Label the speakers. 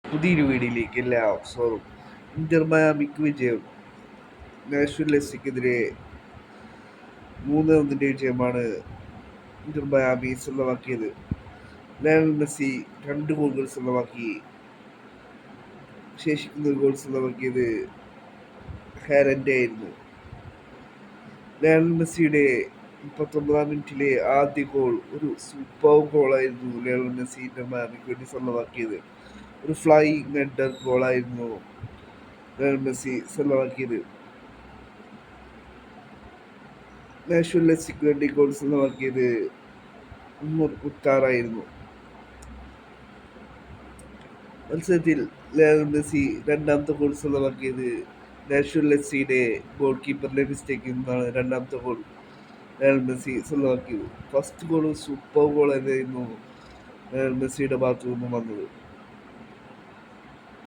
Speaker 1: പുതിയൊരു വീഡിയോയിലേക്ക് എല്ലാം സ്വാഗതം. ഇന്റർ മയാമിക്ക് വിജയം. നാഷണൽ മെസ്സിക്കെതിരെ 3-1 വിജയമാണ് ഇന്റർ മയാമി സ്വന്തമാക്കിയത്. ലയണൽ മെസ്സി 2 ഗോളുകൾ സ്വന്തമാക്കി. ശേഷിക്കുന്ന ഒരു ഗോൾ സ്വന്തമാക്കിയത് ഹാലൻഡ് ആയിരുന്നു. ലയണൽ മെസ്സിയുടെ 39-ാം മിനിറ്റിലെ ആദ്യ ഗോൾ ഒരു സൂപ്പർ ഗോളായിരുന്നു. ലയണൽ മെസ്സി ഇന്റർ മയാമിക്ക് വേണ്ടി സ്വന്തമാക്കിയത് ഒരു ഫ്ലൈയിങ് ഹെഡർ ഗോളായിരുന്നു ലയണൽ മെസ്സി സ്വന്തമാക്കിയത്. നാഷണൽ മെസ്സിക്ക് വേണ്ടി ഗോൾ സ്വന്തമാക്കിയത് ഉമർ മുക്താറായിരുന്നു. മത്സരത്തിൽ ലയണൽ മെസ്സി രണ്ടാമത്തെ ഗോൾ സ്വന്തമാക്കിയത് നാഷണൽ മെസ്സിയുടെ ഗോൾ കീപ്പറിന്റെ മിസ്റ്റേക്കിൽ നിന്നാണ്. രണ്ടാമത്തെ ഗോൾ ലയണൽ മെസ്സി സ്വന്തമാക്കിയത്. ഫസ്റ്റ് ഗോൾ സൂപ്പർ ഗോൾ ആയിരുന്നു ലയണൽ മെസ്സിയുടെ ഭാഗത്തു നിന്നും വന്നത്.